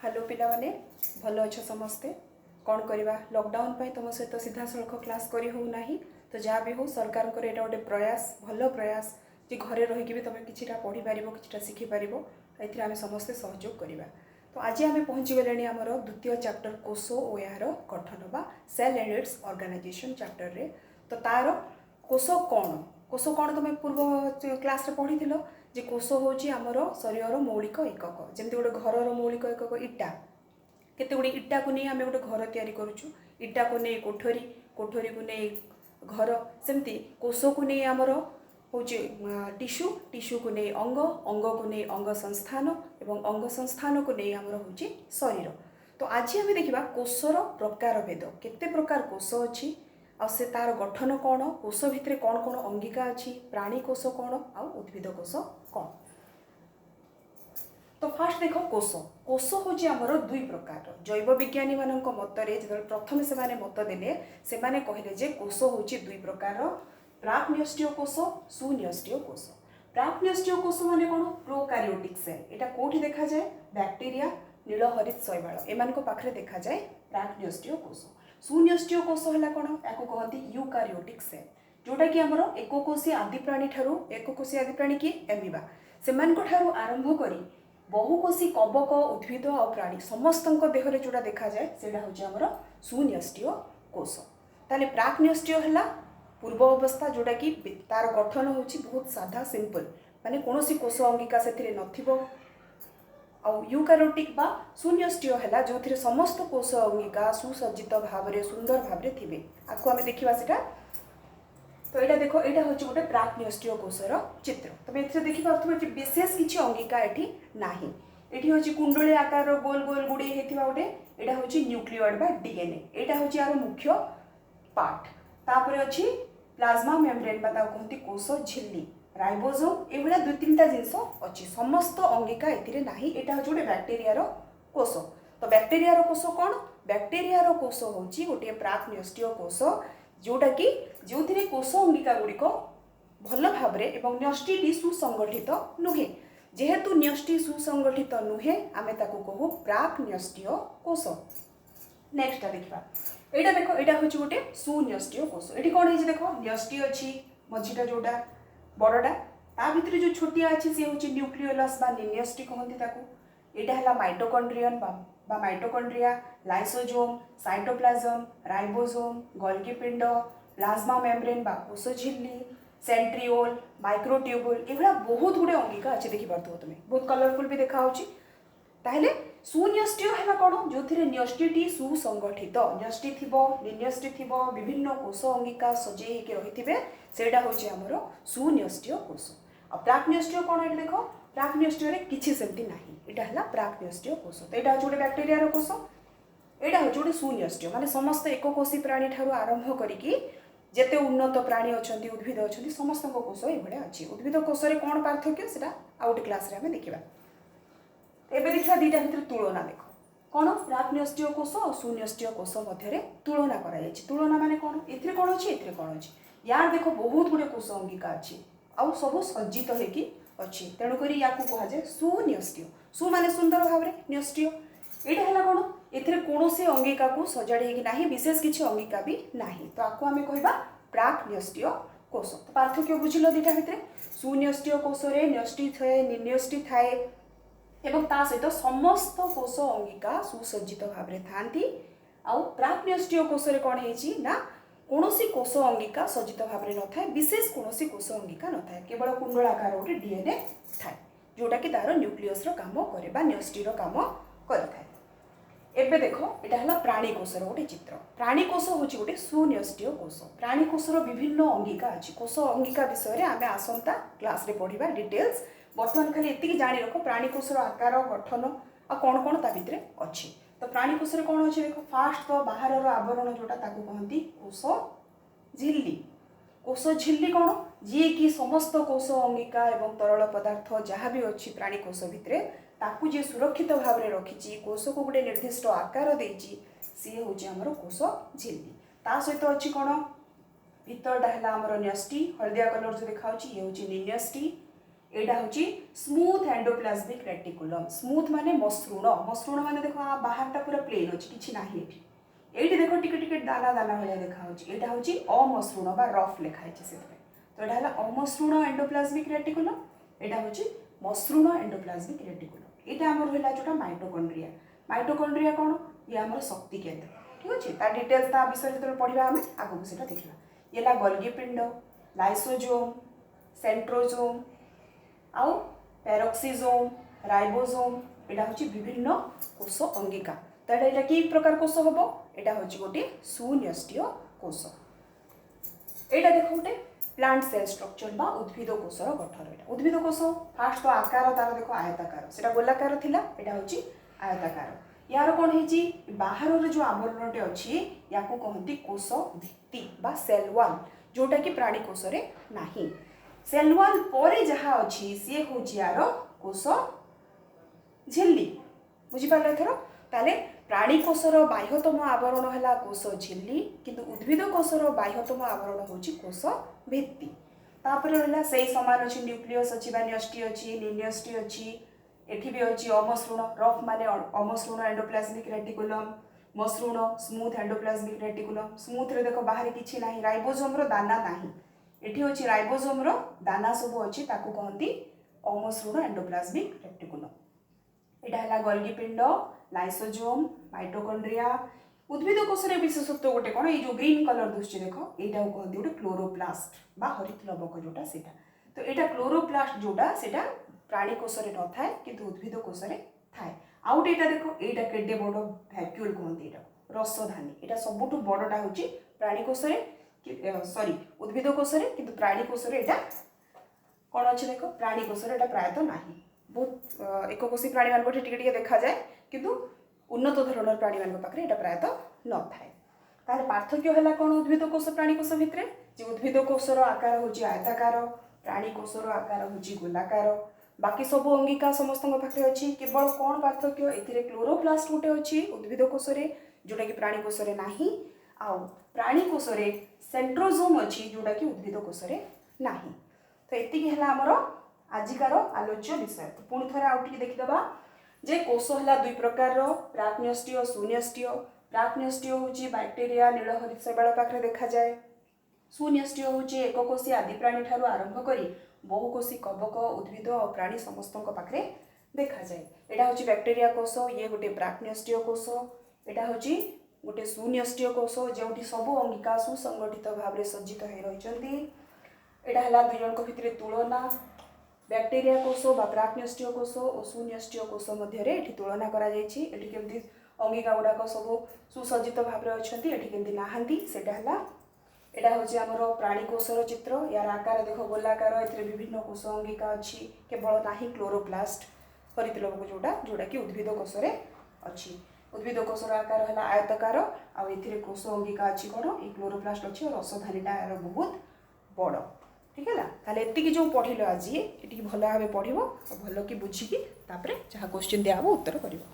Hello पिला माने भल अच्छे समस्ते कौन करवा लॉकडाउन पे तुम सहित सीधा सड़क क्लास करी हो नाही तो जहाँ भी हो सरकार को एटा गोटे प्रयास भल प्रयास जे घरे रही भी तुम किछिटा पढ़ी पारिबो किछिटा शिखि पारिबो एथिरे आमे समस्ते सहयोग करवा। तो आज आमे पहुँची गलेनी आमर द्वितीय चैप्टर कोश और यार गठन बा cell and its organisation chapter रे। तो तार कोश कौन तुम पूर्व क्लास रे पढ़ी थिलो जे कोश होची आमर शरीर मौलिक एकक जमती गोटे घर मौलिक एकक इटा केते गुडी इटा को नहीं आमे गोटे घर तैयारी करूछु इटा को नहीं कोठरी कोठरी को नहीं घर सेमती कोश को नहीं आमर होची टिश्यू टिश्यू को नहीं अंग अंग को नहीं अंग संस्थान एवं अंग संस्थान को नहीं आमर होची शरीर। तो आज आमे देखिबा कोशर प्रकार भेद केते प्रकार कोश अछि आ से तार गठन कौन कोश भितर कौन कौन अंगिका अच्छी प्राणी कोश कौन आ उद्भिद कोश कौन। तो फास्ट देख कोश कोश हूँ आमर दुई प्रकार जैव विज्ञानी मान मतरे जो प्रथम से मत देले से कहले जे कोश हूँ दुई प्रकार प्राक न्यष्टीय कोश सुन्यष्टीय कोश। प्राक न्यष्टीय कोश माने कौन प्रोकारियोटिक सेल यहाँ कौटी देखा जाए बैक्टेरिया नीलहरित शैवाल एमान पाखे देखा जाए प्राक न्यष्टीय कोश। सुन्यष्टीय कोश है कौन या कहते यूकारियोटिक सेल जोटा कि आमर एककोषीय आदि प्राणी ठारू एककोषीय आदि प्राणी किए एमिबा से आरंभ करी बहुकोशी कवक उद्भिद और प्राणी समस्त देहरे जोड़ा देखा जाए से हूँ सुन्यष्टीय कोश। ताले प्राक न्यष्टीय है पूर्व अवस्था जोटा कि तार गठन हूँ बहुत साधा सिंपल माने कौन कोश अंगिका से नथिबो आउ यूकारियोटिक बा सुन्यष्टीय है जो थे समस्त कोश अंगिका सुसज्जित भाव में सुंदर भाव में थे आपको आम देखा सीटा। तो यहाँ देख यहाँ हूँ गोटे प्राक न्यष्टीय कोशर चित्र तुम ये देखिए विशेष किसी अंगिका ये ना ये हूँ कुंडली आकार गोल गोल गुड़े होता गोटे यहाँ हूँ न्यूक्लियोइड बा डीएनए यहाँ हूँ यार मुख्य पार्ट तापर अच्छी प्लाज्मा मेम्ब्रेन बा कहते कोश झिल्ली राइबोसोम ये दुई तीन टा जिनस अच्छी समस्त अंगिका ना यहाँ हूँ गोटे बैक्टेरिया कोश। तो बैक्टेरिया कोश कौन बैक्टेरिया कोश हूँ गोटे प्राक न्यष्टीय कोश जोटा कि जो कोश अंगिका गुड़िक भल भाव एवं न्यष्टि सुसंगठित नुहे जेहेतु न्यष्टि सुसंगठित नुहे आमे ताकू कहू प्राक न्यष्टीय कोश। नेक्स्ट देखा यहाँ देख यहाँ हूँ गोटे सुन्यष्टीय कोश ये कौन है देख न्यष्टि अच्छी मझीटा जोटा बड़टा ता भितर जो छोटिया अच्छी सी हूँ न्यूक्लियोलस बा निन्यष्टि कहती यहाँ है माइटोकॉन्ड्रियन बा mitochondria lysosome cytoplasm ribosome Golgi पिंड प्लाज्मा मेम्ब्रेन बा कोश झिल्ली सेंट्रिओल माइक्रोट्यूब्यूल ये बहुत गुड़े अंगिका अच्छे देखिपो तुम्हें बहुत कलरफुल भी देखा ताहले सुन्यष्टीय है कौन जो न्यष्टि सुसंगठित न्यष्टि निन्यष्टि विभिन्न कोश अंगिका सजे रही से हूँ सुन्यष्टीय कोश। आ प्राक न्यष्टीय कौन ये देख प्राक न्यष्टीय किसी सेमती ना यहाँ है प्राक न्यष्टीय कोश। तो यहाँ हूँ गोटे बैक्टेरिया कोश यहाँ हूँ गोटे सुन्यष्टीय माने समस्त एककोशी प्राणी ठारू आरंभ करिकी जेते उन्नत प्राणी अच्छा उद्भिद अच्छा समस्त कोश ये अच्छी उद्भिद कोश कौन पार्थक्य से आउट क्लास आम देखा। एबे देखा दीटा भर तुलना देख कौन प्राक न्यष्टीय कोश और सुन्यष्टीय कोश मध्य तुलना कराई तुलना माने कौन एथिरे कौन अच्छी एथिरे कौन अच्छी यार देख बहुत गुड़े कोश अंगिका अच्छी आउ सब सज्जित होगी अच्छी तेणुक या कहुए सुन्यष्टीय सु माने सुंदर भाव में न्यष्टीय यहाँ है कौन एथिरे कौन से अंगिका को सजाड़ी ना विशेष किसी अंगिका भी ना तो आपको आम कह प्राक न्यष्टीय कोश। तो पार्थक्य बुझिल दीटा भितर सुन्यष्टीय कोश न्यष्टि थाए निन्यष्टि थाए एवं ता सहित समस्त कोश अंगिका सुसज्जित भाव में थांती आउ प्राक न्यष्टीय कोश कौन है ना कौन कोश अंगिका सज्जित भाव में न था विशेष कौन कोश अंगिका न था केवल कुंडलाकार गोटे डीएनए थाए जोटा कि तार न्यूक्लियस काम करे न्यष्टिर काम करें। एबे देख यहाँ है प्राणी कोशर गोटे चित्र प्राणी कोश हूँ गोटे सुन्यष्टीय कोश प्राणी कोशर विभिन्न अंगिका अच्छी कोश अंगिका विषय में आम आसंता क्लास रे पढ़ा डिटेल्स बर्तमान खाली एति जाणी रख प्राणी कोशर आकार गठन आ कौन कौन ता भितर अच्छी। तो प्राणी कोशर कौन अच्छे देख फास्ट तो बाहर आवरण जोटा ताकू कहती कोश झिल्ली कोश झिल्ली कौन जी कि समस्त कोश अंगिका एवं तरल पदार्थ जहाँ भी अच्छी प्राणी कोश भितर ताकू जी सुरक्षित भाव में रखी कोश को गोटे निर्दिष्ट आकार देती सी हूँ आमर कोश झिल्ली ता सहित अच्छी कौन भितरटा है आमर न्यष्टि हलदिया कलर जो देखा ये हूँ निन्यष्टि एटा होची स्मूथ एंडोप्लाज्मिक रेटिकुलम। स्मूथ माने मसृण, मसृण माने देखो बाहरटा पूरा प्लेन अछि, किछि नाही एठी। एठी देखो टिके टिके दाना दाना भलिया देखा होची, एटा होची अमसृण बा रफ लेखा है सेतबे। तो एटा हला अमसृण एंडोप्लाज्मिक रेटिकुलम, एटा होची मसृण एंडोप्लाज्मिक रेटिकुलम। एटा हमर होला जोटा माइटोकॉन्ड्रिया। माइटोकॉन्ड्रिया कोन? ये हमर शक्ति केंद्र, ठीक अछि। ता डिटेल्स ता विषय जतरे पढिबा हमें आगु सेटा देखिबा। येला गोल्गी पिंड, लाइसोसोम, सेंट्रोसोम आउ पेरोक्सिसोम, राइबोसोम, एटा होची विभिन्न कोष अंगिका। ताडा एटा की प्रकार कोष हबो? एटा होची गोटे सुन्यष्टीय कोष। एटा देखो गोटे प्लांट सेल स्ट्रक्चर बा उद्भिद कोषर गठन। एटा उद्भिद कोष फास्ट तो आकार तार देखो आयताकार, सेटा गोलाकार थिला, एटा होची आयताकार। यार कोन हेची बाहर जो आवरणटे अछि याकू कहंती कोष भित्ति बा सेल वॉल, जोटा कि प्राणी कोष रे नाही। सेल वॉल परे जहा अछि से होची यार कोष झिल्ली। बुझी पाले एथरो? ताले प्राणी कोषर बाह्यतम आवरण हला कोष झिल्ली, किंतु उद्भिद कोषर बाह्यतम आवरण होची कोष भित्ति। तापर रहला सेही समान अछि न्यूक्लियस अछि बा न्यष्टि अछि, निन्यष्टि अछि, एठी भी अछि अमसृण, रफ माने अमसृण एंडोप्लाज्मिक रेटिकुलम, मसृण स्मूथ एंडोप्लाज्मिक रेटिकुलम। स्मूथ रे देखो बाहर किछि नाही, राइबोसोम रो दाना नाही, एठी अछि राइबोसोम रो दाना सब अछि, ताकू कहंती अमसृण एंडोप्लाज्मिक रेटिकुलम। एटा हला गोल्गी पिंड, लाइसोसोम, माइटोकॉन्ड्रिया। उद्भिद कोषरे विशेषत्व गोटे कोन, ए जो ग्रीन कलर दुष्टि देखो, एटा कहंती गोटे क्लोरोप्लास्ट बा हरित लवक जोटा सेटा। तो एटा क्लोरोप्लास्ट जोटा सेटा प्राणी कोषरे न थाए, किंतु उद्भिद कोषरे थाए। आउट एटा देखो, एटा केडे बड़ वैक्यूल कहंती, एटा रसधानी। एटा सबुठु बड़टा होची प्राणी कोषरे, सॉरी उद्भिद कोषरे, किंतु प्राणी कोषरे एटा कोन अछि देखो, प्राणी कोषरे एटा प्रायतः नाही। बहुत एककोषी प्राणी मान टिके टिके देखा जाए, किंतु उन्नत धरणर प्राणी मान पाखरे एटा प्रायतः न थाए। ताले पार्थक्य हला कोन उद्भिद कोष प्राणी कोष भितरे? जे उद्भिद कोषर आकार होची आयताकार, प्राणी कोषर आकार होची गोलाकार। बाकी सब अंगिका समस्त पाखे अच्छी, केवल कौन पार्थक्य एथिरे क्लोरोप्लास्ट गोटे अच्छी उद्भिद कोषरे, जोटा कि प्राणी कोषरे नाही। आउ प्राणी कोषरे सेंट्रोसोम अच्छी, जोटा कि उद्भिद कोषरे नाही। तो एतिकी हला हमर आजिकार आलोच्य विषय। तो पुणी थरे आउ टिके देखिदबा जे कोष हला दुई प्रकार रो, प्राक्न्यष्टीय सुन्यष्टीय। प्राक्न्यष्टीय होची बैक्टेरिया नीलहरित शैवाल पाखरे देखा जाए। सुन्यष्टीय होची एककोषी आदि प्राणी ठारू आरंभ करी बहुकोषी कवक उद्भिद और प्राणी समस्त पाखरे देखा जाए। एटा होची बैक्टेरिया कोष, ये गोटे प्राक्न्यष्टीय कोष, एटा होची गोटे सुन्यष्टीय कोष, जेउठी सब अंगिका सुसंगठित भाव में सज्जित हो रहिचंती। एटा हला दुई जणक भितरे तुलना, बैक्टेरिया कोष बा प्राक्न्यष्टीय कोष और सुन्यष्टीय कोष मध्य रे एठी तुलना करा जायछि। एठी केमती अंगिका गुडाक सब सुसज्जित भाव में अछंती, एठी केमती नाहंती, सेटा हला। एटा होची हमरो प्राणी कोषर चित्र। यार आकार देखो गोलाकार, एथिरे विभिन्न कोष अंगिका अछि, केवल नाही क्लोरोप्लास्ट हरित लवक जोटा कि उद्भिद कोषरे अछि। उद्भिद कोषर आकार हला आयताकार, आ एथिरे कोष अंगिका अछि कोन, ए क्लोरोप्लास्ट अछि और रसधानीटा यार बहुत बड़। ठीक है, ताले एतिकी जो पढ़िलो आज एटिकी भल भाबे पढ़िबो, भल कि बुझिकी तापरे जहा क्वेश्चन दिया हबो उत्तर करिवो।